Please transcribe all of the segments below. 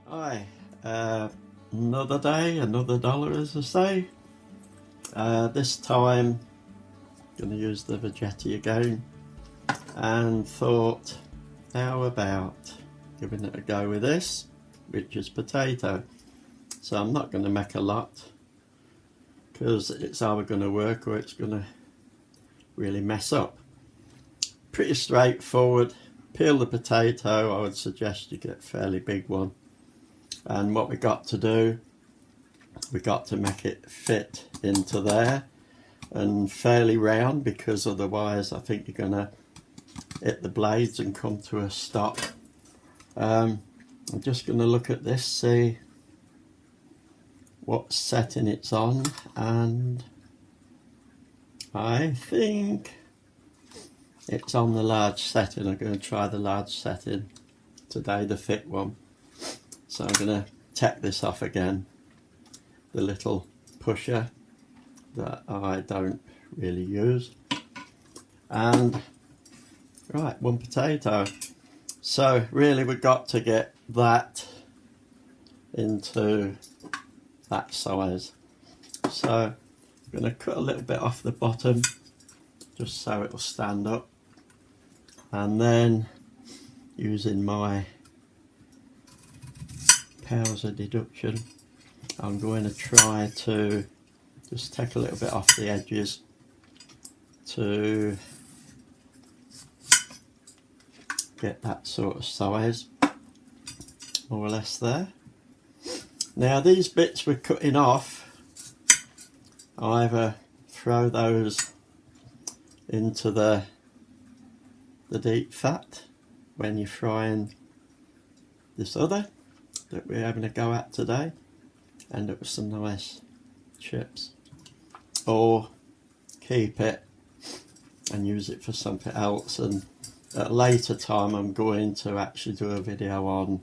Hi, another day, another dollar, as I say. This time, going to use the Vegetti again, and thought, how about giving it a go with this, which is potato. So I'm not going to make a lot, because it's either going to work or it's going to really mess up. Pretty straightforward. Peel the potato. I would suggest you get a fairly big one. And what we got to do, we got to make it fit into there and fairly round, because otherwise I think you're gonna hit the blades and come to a stop. I'm just gonna look at this, see what setting it's on, and I think it's on the large setting. I'm going to try the large setting today, the fit one. So I'm going to take this off again, the little pusher that I don't really use. And right, one potato. So really we've got to get that into that size. So I'm going to cut a little bit off the bottom just so it will stand up. And then using my powers of deduction, I'm going to try to just take a little bit off the edges to get that sort of size, more or less there. Now these bits we're cutting off, I either throw those into the deep fat when you're frying this other that we're having a go at today, end up with some nice chips, or keep it and use it for something else. And at a later time I'm going to actually do a video on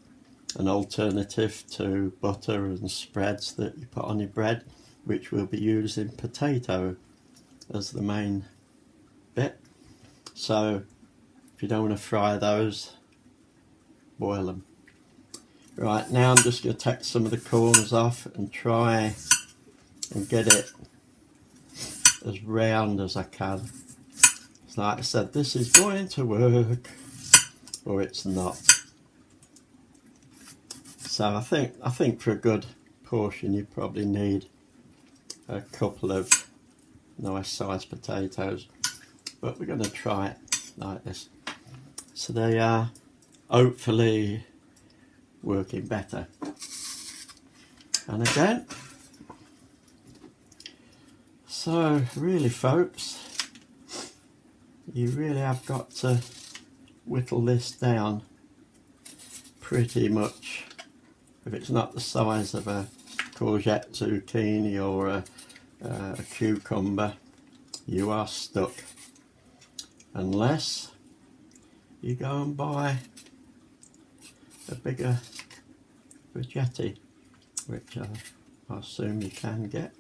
an alternative to butter and spreads that you put on your bread, which will be using potato as the main bit. So if you don't want to fry those, boil them. Right, now I'm just going to take some of the corners off and try and get it as round as I can. So like I said, this is going to work or it's not. So I think for a good portion you probably need a couple of nice sized potatoes, but we're going to try it like this. So they are hopefully working better. And again, so really folks, you really have got to whittle this down pretty much. If it's not the size of a courgette, zucchini or a cucumber, you are stuck, unless you go and buy a bigger Vegetti, which I assume you can get.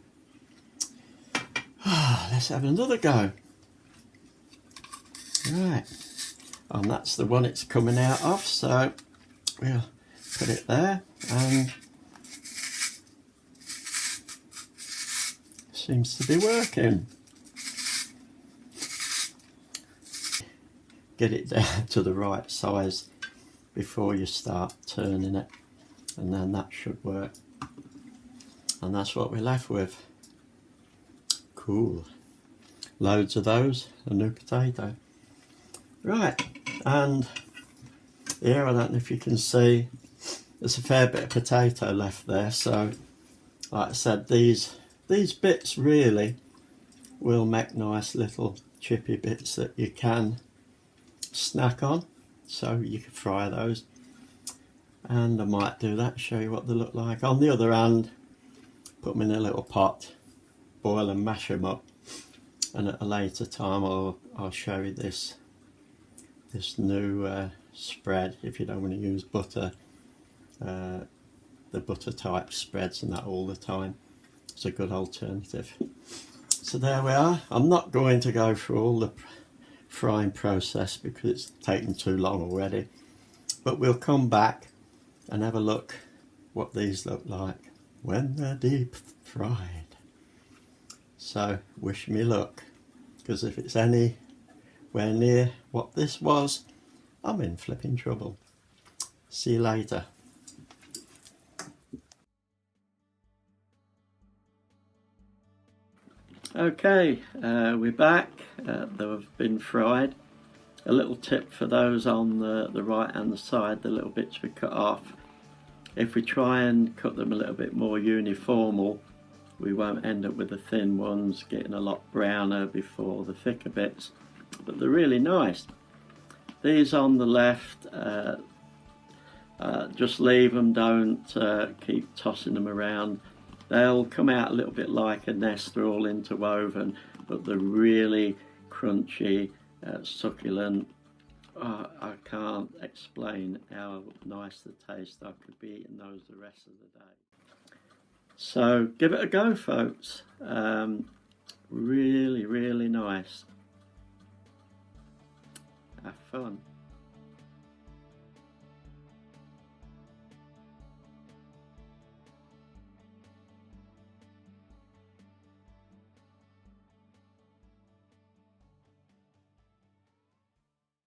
Let's have another go. Right, and that's the one it's coming out of, so we'll put it there, and seems to be working. Get it down to the right size before you start turning it, and then that should work. And that's what we're left with. Cool. Loads of those, a new potato. Right, and here, I don't know if you can see, there's a fair bit of potato left there. So like I said, these bits really will make nice little chippy bits that you can snack on, so you can fry those. And I might do that, show you what they look like. On the other hand, put them in a little pot, boil and mash them up, and at a later time I'll show you this new spread, if you don't want to use butter, the butter type spreads and that all the time. It's a good alternative. So there we are. I'm not going to go through all the frying process because it's taken too long already, but we'll come back and have a look what these look like when they're deep fried. So wish me luck, because if it's anywhere near what this was, I'm in flipping trouble. See you later. Okay, we're back. They've been fried. A little tip for those on the right hand side, the little bits we cut off. If we try and cut them a little bit more uniformal, we won't end up with the thin ones getting a lot browner before the thicker bits, but they're really nice. These on the left, just leave them, don't keep tossing them around. They'll come out a little bit like a nest, they're all interwoven, but they're really crunchy, succulent. Oh, I can't explain how nice the taste. I could be eating those the rest of the day. So give it a go, folks. Really, really nice. Have fun.